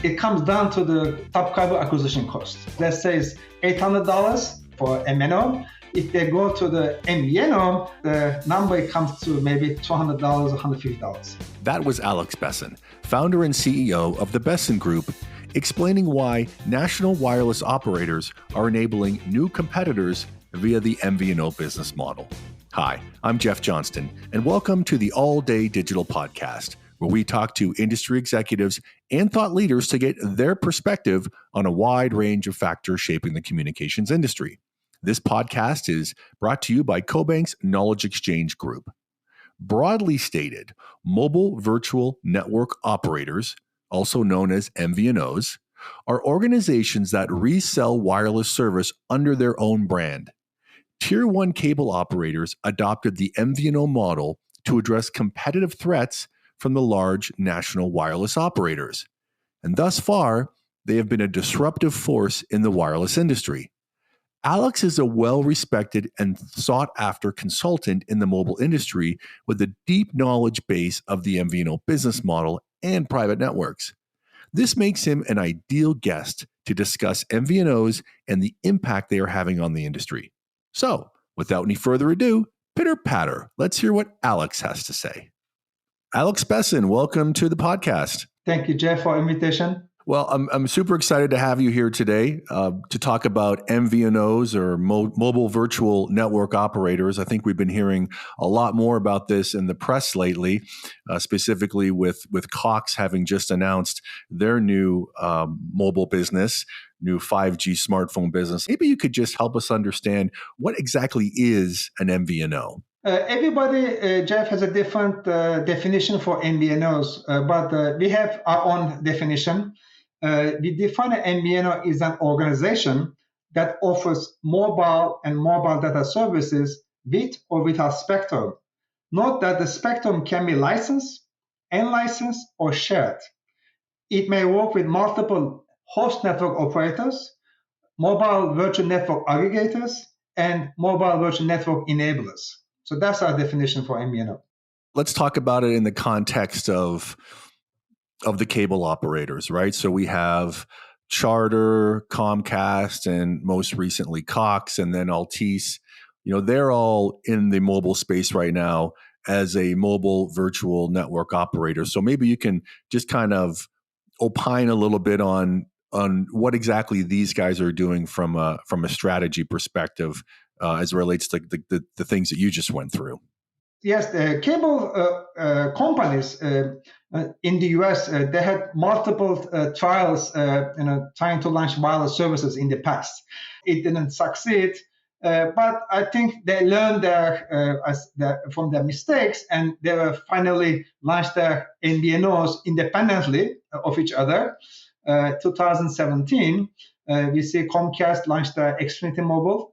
It comes down to the subscriber acquisition cost. Let's say it's $800 for MNO. If they go to the MVNO, the number comes to maybe $200 or $150. That was Alex Besen, founder and CEO of the Besen Group, explaining why national wireless operators are enabling new competitors via the MVNO business model. Hi, I'm Jeff Johnston, and welcome to the All Day Digital Podcast, where we talk to industry executives and thought leaders to get their perspective on a wide range of factors shaping the communications industry. This podcast is brought to you by CoBank's Knowledge Exchange Group. Broadly stated, mobile virtual network operators, also known as MVNOs, are organizations that resell wireless service under their own brand. Tier 1 cable operators adopted the MVNO model to address competitive threats from the large national wireless operators. And thus far, they have been a disruptive force in the wireless industry. Alex is a well-respected and sought-after consultant in the mobile industry with a deep knowledge base of the MVNO business model and private networks. This makes him an ideal guest to discuss MVNOs and the impact they are having on the industry. So, without any further ado, pitter-patter, let's hear what Alex has to say. Alex Besen, welcome to the podcast. Thank you, Jeff, for the invitation. Well, I'm super excited to have you here today to talk about MVNOs or mobile virtual network operators. I think we've been hearing a lot more about this in the press lately, specifically with Cox having just announced their new mobile business, new 5G smartphone business. Maybe you could just help us understand what exactly is an MVNO. Everybody, Jeff, has a different definition for MVNOs, but we have our own definition. We define an MVNO as an organization that offers mobile and mobile data services with or without spectrum. Note that the spectrum can be licensed, unlicensed, or shared. It may work with multiple host network operators, mobile virtual network aggregators, and mobile virtual network enablers. So that's our definition for MVNO. Let's talk about it in the context of the cable operators, right? So we have Charter, Comcast, and most recently Cox, and then Altice. You know, they're all in the mobile space right now as a mobile virtual network operator. So maybe you can just kind of opine a little bit on what exactly these guys are doing from a strategy perspective as it relates to the things that you just went through. Yes, the cable companies in the US, they had multiple trials, trying to launch wireless services in the past. It didn't succeed, but I think they learned from their mistakes, and they were finally launched their MVNOs independently of each other. 2017, we see Comcast launched their Xfinity Mobile,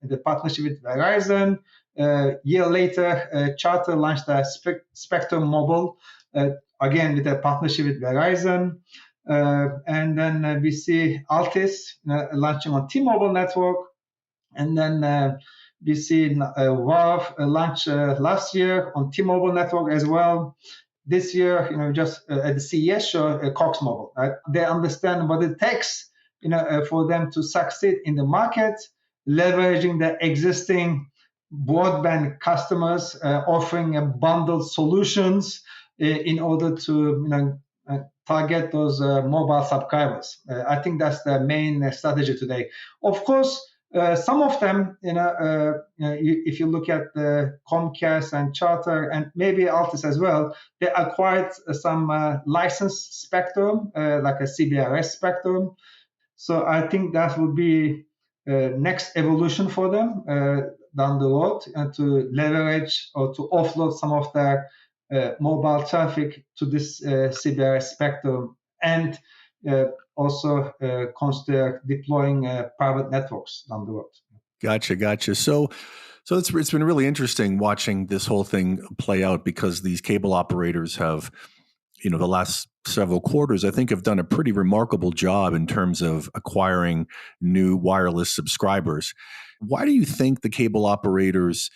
the partnership with Verizon. Year later, Charter launched their Spectrum Mobile, again with a partnership with Verizon. And then we see Altice launching on T-Mobile network. And then we see WAV launch last year on T-Mobile network as well. This year, just at the CES show, Cox Mobile. Right? They understand what it takes, for them to succeed in the market, leveraging the existing broadband customers, offering a bundled solutions in order to target those mobile subscribers. I think that's the main strategy today. Of course, some of them, if you look at the Comcast and Charter and maybe Altice as well, they acquired some licensed spectrum, like a CBRS spectrum. So I think that would be next evolution for them down the road, and to leverage or to offload some of their mobile traffic to this CBRS spectrum, and also consider deploying private networks down the road. Gotcha. So it's been really interesting watching this whole thing play out, because these cable operators have, the last several quarters, I think, have done a pretty remarkable job in terms of acquiring new wireless subscribers. Why do you think the cable operators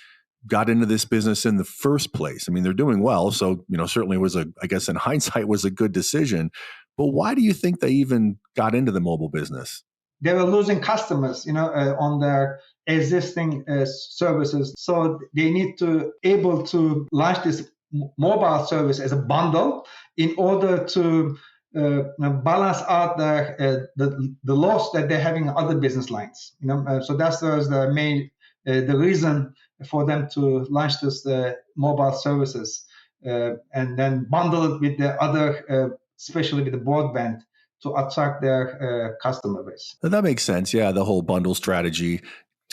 got into this business in the first place? I mean, they're doing well, so certainly was I guess in hindsight was a good decision. But why do you think they even got into the mobile business? They were losing customers, on their existing services. So they need to able to launch this mobile service as a bundle in order to balance out the loss that they're having in other business lines. So that was the main the reason for them to launch this mobile services and then bundle it with the other, especially with the broadband, to attract their customer base. That makes sense. Yeah, the whole bundle strategy.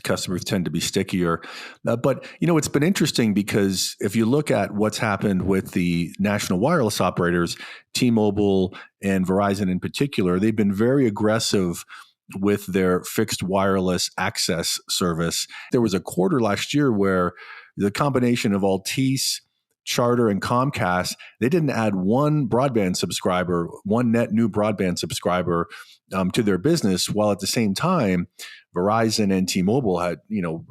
Customers tend to be stickier. But, it's been interesting because if you look at what's happened with the national wireless operators, T-Mobile and Verizon in particular, they've been very aggressive with their fixed wireless access service. There was a quarter last year where the combination of Altice, Charter, and Comcast, they didn't add one broadband subscriber, one net new broadband subscriber to their business, while at the same time, Verizon and T-Mobile had,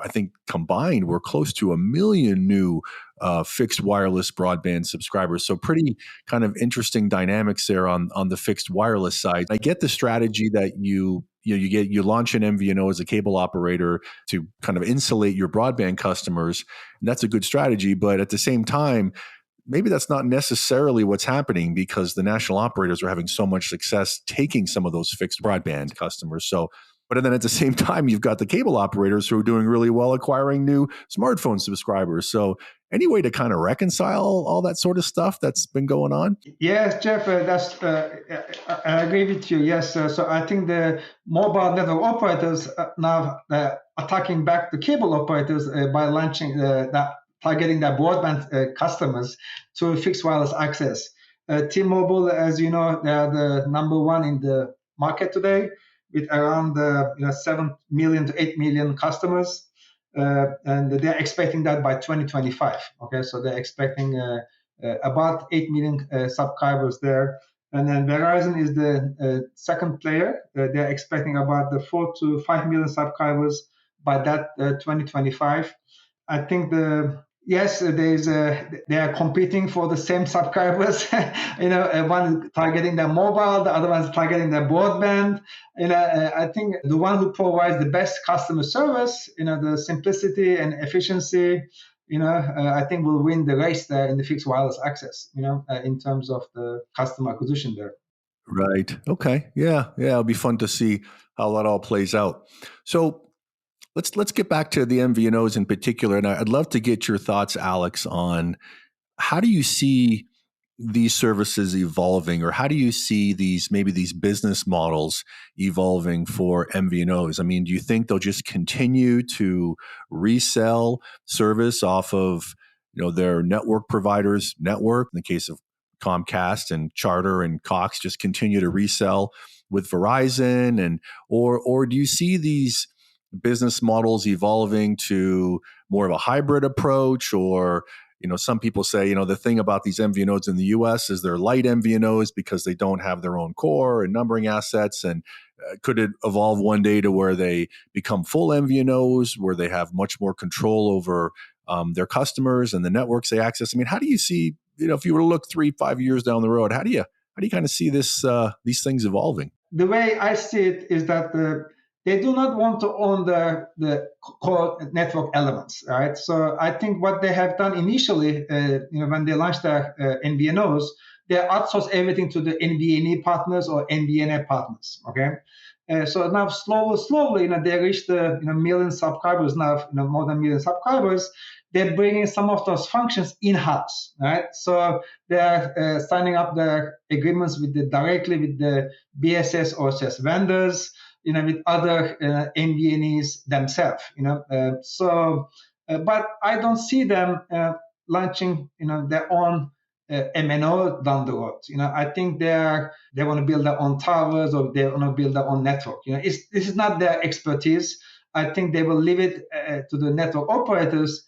I think combined were close to 1 million new fixed wireless broadband subscribers. So pretty kind of interesting dynamics there on the fixed wireless side. I get the strategy that you launch an MVNO as a cable operator to kind of insulate your broadband customers. And that's a good strategy. But at the same time, maybe that's not necessarily what's happening because the national operators are having so much success taking some of those fixed broadband customers. But then at the same time, you've got the cable operators who are doing really well acquiring new smartphone subscribers. So any way to kind of reconcile all that sort of stuff that's been going on? Yes, Jeff, I agree with you. Yes, so I think the mobile network operators now attacking back the cable operators by launching targeting their broadband customers to fixed wireless access. T-Mobile, as you know, they are the number one in the market today, with around 7 million to 8 million customers, and they're expecting that by 2025. Okay, so they're expecting about 8 million subscribers there. And then Verizon is the second player. They're expecting about the 4 to 5 million subscribers by that 2025. I think they are competing for the same subscribers. One targeting their mobile, the other one's targeting their broadband. I think the one who provides the best customer service, the simplicity and efficiency, I think will win the race there in the fixed wireless access. In terms of the customer acquisition there. Right. Okay. Yeah. It'll be fun to see how that all plays out. So let's get back to the MVNOs in particular, and I'd love to get your thoughts, Alex, on how do you see these services evolving, or how do you see these business models evolving for MVNOs? I mean, do you think they'll just continue to resell service off of their network providers' network? In the case of Comcast and Charter and Cox, just continue to resell with Verizon, and or do you see these business models evolving to more of a hybrid approach? Or some people say the thing about these MVNOs in the US is they're light MVNOs because they don't have their own core and numbering assets, and could it evolve one day to where they become full MVNOs where they have much more control over their customers and the networks they access? I mean, how do you see, if you were to look 3-5 years down the road, how do you kind of see these things evolving? The way I see it is that they do not want to own the core network elements, right? So I think what they have done initially, when they launched their MVNOs, they outsource everything to the MVNE partners or MVNA partners. Okay, so now slowly, they reach the million subscribers now, more than 1 million subscribers. They're bringing some of those functions in-house, right? So they're signing up their agreements directly with the BSS or OSS vendors, with other MVNEs themselves, but I don't see them launching, their own MNO down the road. I think they want to build their own towers, or they want to build their own network. This is not their expertise. I think they will leave it to the network operators,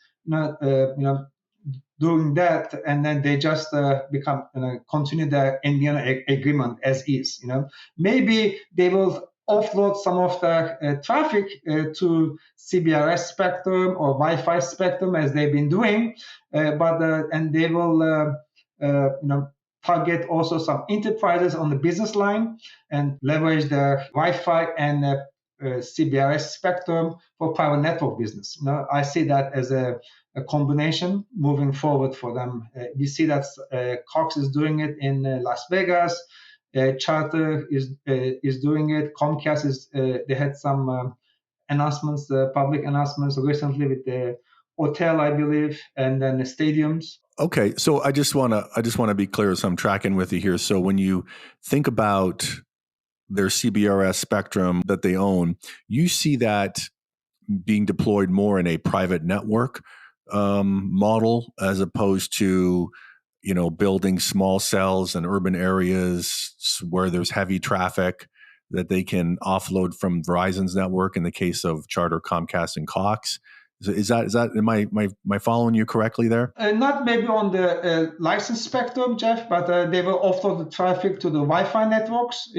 doing that, and then they just continue their MVNO agreement as is. Maybe they will offload some of the traffic to CBRS spectrum or Wi-Fi spectrum, as they've been doing, and they will target also some enterprises on the business line and leverage their Wi-Fi and CBRS spectrum for private network business. I see that as a combination moving forward for them. We see that Cox is doing it in Las Vegas. Charter is doing it. Comcast is. They had some announcements, public announcements recently with the hotel, I believe, and then the stadiums. Okay, so I just want to be clear, so I'm tracking with you here. So when you think about their CBRS spectrum that they own, you see that being deployed more in a private network model as opposed to, building small cells in urban areas where there's heavy traffic that they can offload from Verizon's network in the case of Charter, Comcast, and Cox. Is that am I following you correctly there? Not maybe on the license spectrum, Jeff, but they will offload the traffic to the Wi-Fi networks,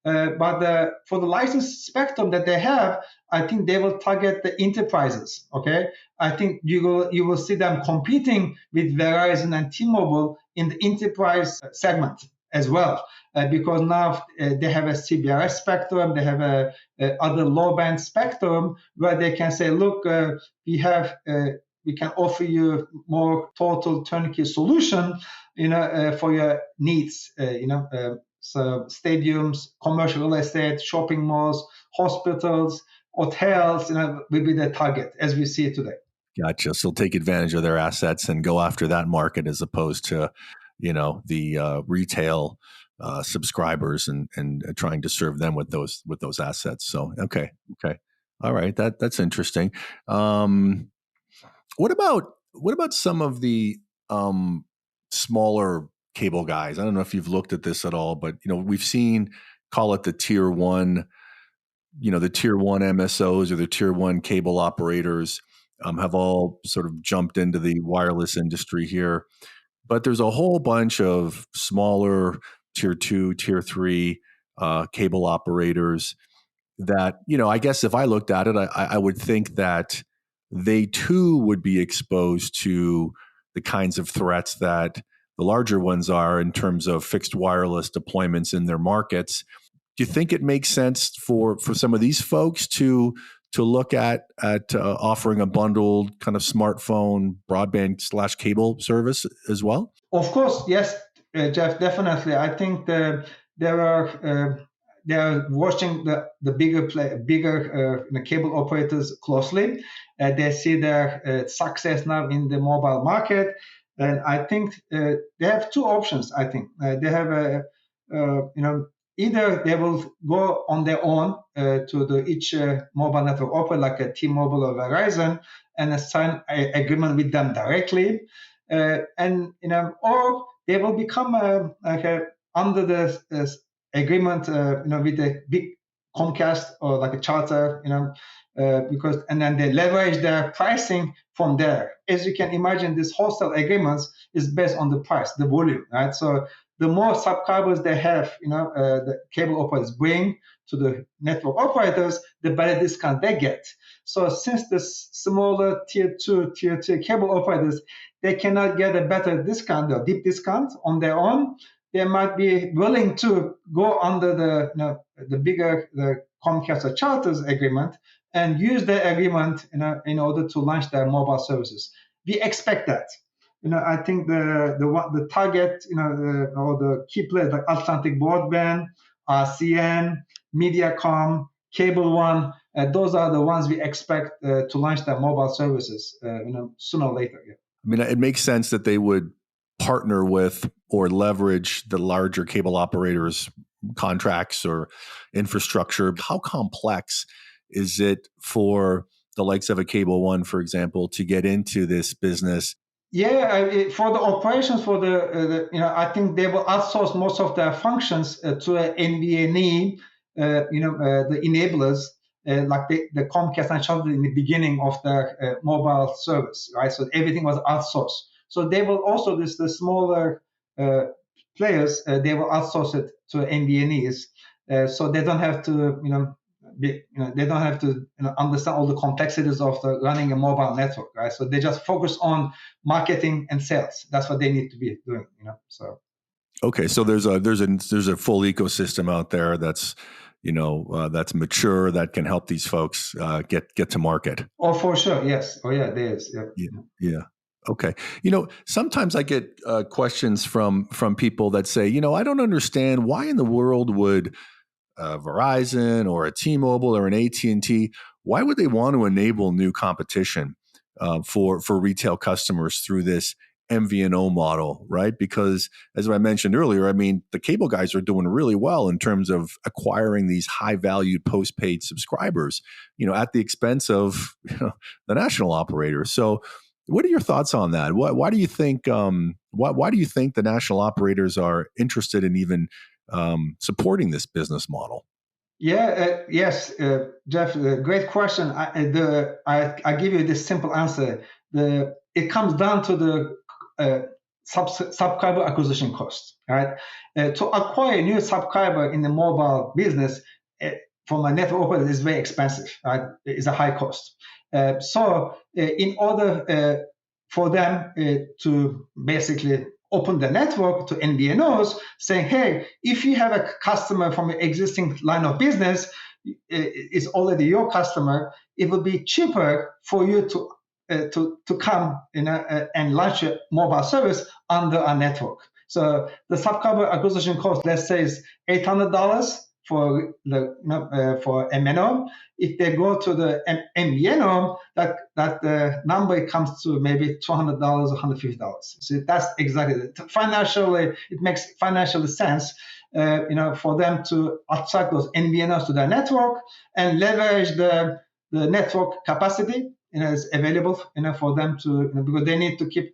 but for the license spectrum that they have, I think they will target the enterprises. Okay, I think you will see them competing with Verizon and T-Mobile in the enterprise segment as well, because now they have a CBRS spectrum, they have a other low band spectrum where they can say, look, we can offer you more total turnkey solution, for your needs, so stadiums, commercial real estate, shopping malls, hospitals, hotels, will be the target as we see it today. Gotcha. So take advantage of their assets and go after that market as opposed to, the retail subscribers and trying to serve them with those assets. So okay, all right, that's interesting. What about some of the smaller cable guys? I don't know if you've looked at this at all, but we've seen, call it the tier one, the tier one MSOs or the tier one cable operators have all sort of jumped into the wireless industry here. But there's a whole bunch of smaller tier two, tier three cable operators that, I guess if I looked at it, I would think that they too would be exposed to the kinds of threats that the larger ones are in terms of fixed wireless deployments in their markets. Do you think it makes sense for some of these folks to look at offering a bundled kind of smartphone broadband / cable service as well? Of course, yes, Jeff, definitely. I think they are watching the bigger cable operators closely. They see their success now in the mobile market, and I think they have two options. I think they have either they will go on their own to each mobile network operator like a T-Mobile or Verizon and sign an agreement with them directly, or they will become under the agreement, with a big Comcast or like a Charter, because and then they leverage their pricing from there. As you can imagine, this wholesale agreements is based on the price, the volume, right? So the more subscribers they have, the cable operators bring to the network operators, the better discount they get. So since the smaller tier 2, tier 3 cable operators, they cannot get a better discount or deep discount on their own, they might be willing to go under the bigger the Comcast or Charter's agreement and use their agreement in order to launch their mobile services. We expect that. I think the target, or the key players like Atlantic Broadband, RCN, Mediacom, Cable One, those are the ones we expect to launch their mobile services, sooner or later. Yeah. I mean, it makes sense that they would partner with or leverage the larger cable operators' contracts or infrastructure. How complex is it for the likes of a Cable One, for example, to get into this business? Yeah, for the operations, I think they will outsource most of their functions to an MVNE, the enablers, like the Comcast and Charter in the beginning of their mobile service, right? So everything was outsourced. So they will also, the smaller players, they will outsource it to MVNEs, so they don't have to, they don't have to understand all the complexities of running a mobile network, right? So they just focus on marketing and sales. That's what they need to be doing, So. Okay, so there's a full ecosystem out there that's that's mature, that can help these folks get to market. Oh, for sure. Yes. Oh, yeah, there is. Yeah. Yeah. Yeah. Okay. Sometimes I get questions from people that say, I don't understand why in the world would Verizon or a T-Mobile or an AT&T, why would they want to enable new competition for retail customers through this MVNO model, right? Because as I mentioned earlier, I mean, the cable guys are doing really well in terms of acquiring these high-valued postpaid subscribers, at the expense of the national operators. So, what are your thoughts on that? Why do you think why do you think the national operators are interested in even supporting this business model? Yeah, yes, Jeff, great question. I give you this simple answer. It comes down to the subscriber acquisition cost, right? To acquire a new subscriber in the mobile business from a network operator is very expensive, right? It's a high cost. In order for them to basically open the network to MVNOs, saying, hey, if you have a customer from an existing line of business, is already your customer, it will be cheaper for you to come and launch a mobile service under our network. So the subscriber acquisition cost, let's say, is $800 for for MNO. If they go to the MVNO, that number comes to maybe $200 or $150. So that's exactly it. Financially, it makes financial sense, for them to attract those MVNOs to their network and leverage the network capacity, is available, for them to, because they need to keep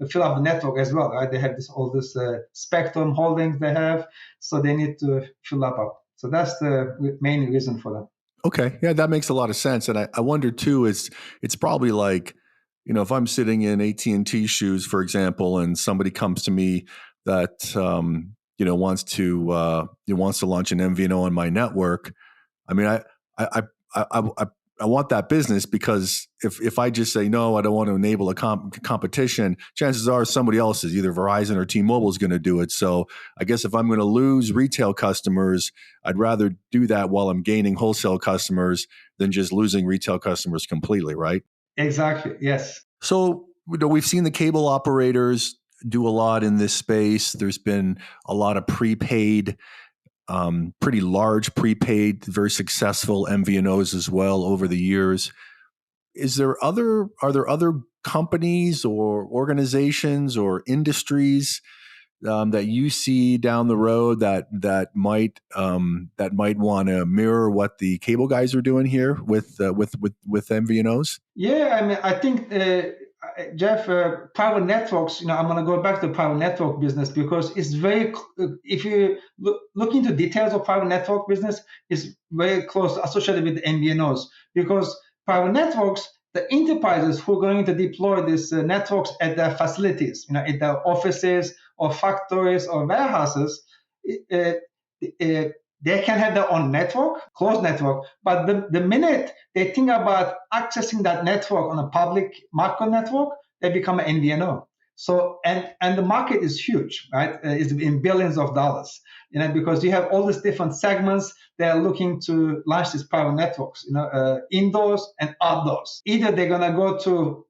fill up the network as well, right? They have all this spectrum holdings they have, so they need to fill up. So that's the main reason for them. Okay, yeah, that makes a lot of sense, and I wonder too. It's probably like, if I'm sitting in AT&T shoes, for example, and somebody comes to me that wants to launch an MVNO on my network. I mean, I want that business, because if I just say no, I don't want to enable a competition, chances are somebody else, is either Verizon or T-Mobile, is going to do it. So I guess if I'm going to lose retail customers, I'd rather do that while I'm gaining wholesale customers than just losing retail customers completely, right? Exactly. Yes. So we've seen the cable operators do a lot in this space. There's been a lot of prepaid, pretty large prepaid, very successful MVNOs as well over the years. Are there other companies or organizations or industries that you see down the road that might want to mirror what the cable guys are doing here with MVNOs? Yeah, I mean, I think, Jeff, private networks. I'm going to go back to the private network business, because it's very. If you look into details of private network business, it's very close associated with MVNOs, because private networks, the enterprises who are going to deploy these networks at their facilities, at their offices or factories or warehouses, they can have their own network, closed network, but the minute they think about accessing that network on a public market network, they become an MVNO. So, and the market is huge, right? It's in billions of dollars, because you have all these different segments. They're looking to launch these private networks, indoors and outdoors. Either they're gonna go to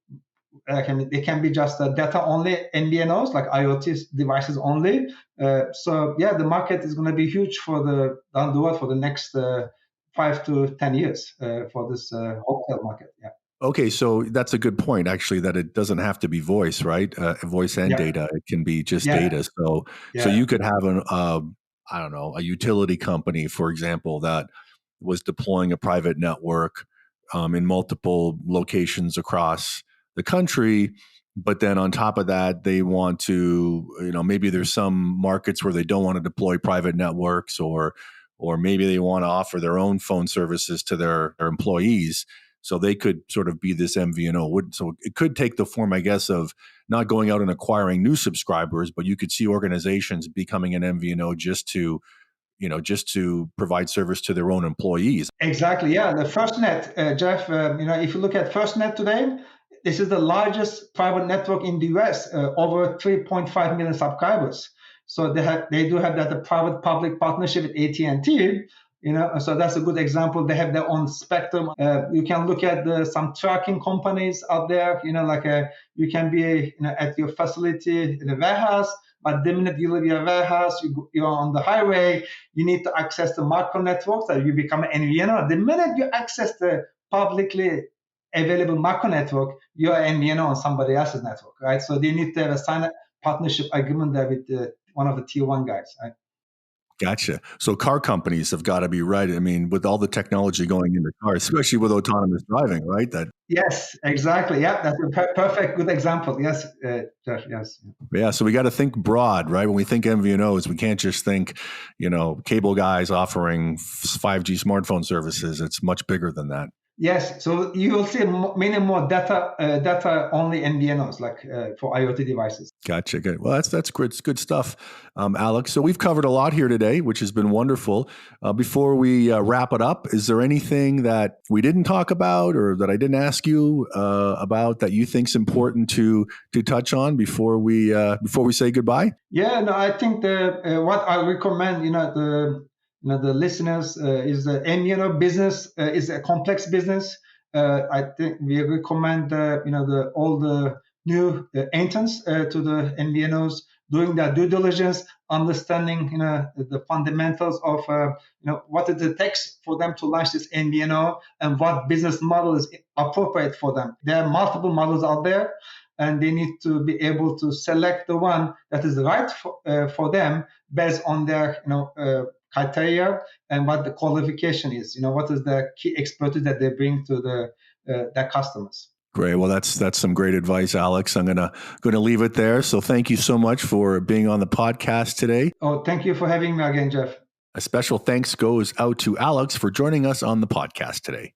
they can be just data only MVNOs, like IoT devices only. So yeah, the market is going to be huge down the road for the next 5 to 10 years for this wholesale market. Yeah. Okay, so that's a good point, actually, that it doesn't have to be voice, right? Voice and data. It can be just data. So you could have I don't know, a utility company, for example, that was deploying a private network in multiple locations across the country. But then on top of that, they want to, maybe there's some markets where they don't want to deploy private networks, or maybe they want to offer their own phone services to their employees. So they could sort of be this MVNO. So it could take the form, I guess, of not going out and acquiring new subscribers, but you could see organizations becoming an MVNO just to provide service to their own employees. Exactly. Yeah. The FirstNet, Jeff, if you look at FirstNet today, this is the largest private network in the US, over 3.5 million subscribers. So they do have that private-public partnership with AT&T. So that's a good example. They have their own spectrum. You can look at some tracking companies out there. You can be at your facility in a warehouse, but the minute you leave your warehouse, you're on the highway. You need to access the macro network, so you become an MVNO. The minute you access the publicly available macro network, you're an MVNO on somebody else's network, right? So they need to have a sign partnership agreement there with one of the tier one guys, right? Gotcha. So car companies have got to be right. I mean, with all the technology going into cars, especially with autonomous driving, right? Yes, exactly. Yeah, that's a perfect, good example. Yes, Josh, yes. Yeah, so we got to think broad, right? When we think MVNOs, we can't just think, cable guys offering 5G smartphone services. It's much bigger than that. Yes, so you will see many more data only MVNOs, like for IoT devices. Gotcha. Good. Well, that's great. It's good stuff, Alex. So we've covered a lot here today, which has been wonderful. Before we wrap it up, is there anything that we didn't talk about or that I didn't ask you about that you think is important to touch on before we say goodbye? Yeah, no, I think what I recommend, the listeners is the MVNO business is a complex business. I think we recommend all the new entrants to the MVNOs doing their due diligence, understanding the fundamentals of what it takes for them to launch this MVNO and what business model is appropriate for them. There are multiple models out there, and they need to be able to select the one that is right for them based on their criteria and what the qualification is. What is the key expertise that they bring to their customers. Great. Well, that's some great advice, Alex. I'm gonna leave it there. So thank you so much for being on the podcast today. Oh, thank you for having me again, Jeff. A special thanks goes out to Alex for joining us on the podcast today.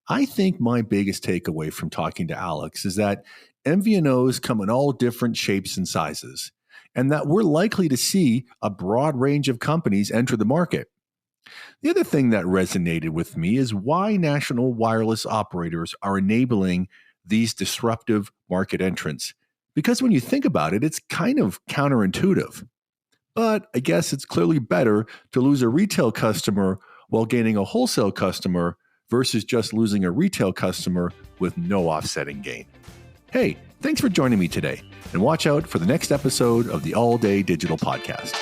I think my biggest takeaway from talking to Alex is that MVNOs come in all different shapes and sizes, and that we're likely to see a broad range of companies enter the market. The other thing that resonated with me is why national wireless operators are enabling these disruptive market entrants. Because when you think about it, it's kind of counterintuitive. But I guess it's clearly better to lose a retail customer while gaining a wholesale customer versus just losing a retail customer with no offsetting gain. Hey, thanks for joining me today, and watch out for the next episode of the All Day Digital Podcast.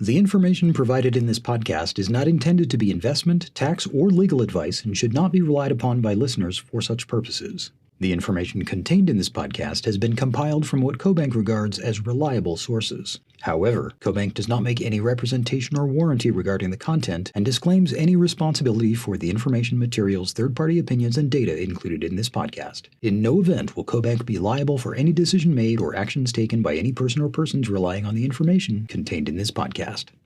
The information provided in this podcast is not intended to be investment, tax, or legal advice and should not be relied upon by listeners for such purposes. The information contained in this podcast has been compiled from what CoBank regards as reliable sources. However, CoBank does not make any representation or warranty regarding the content and disclaims any responsibility for the information, materials, third-party opinions, and data included in this podcast. In no event will CoBank be liable for any decision made or actions taken by any person or persons relying on the information contained in this podcast.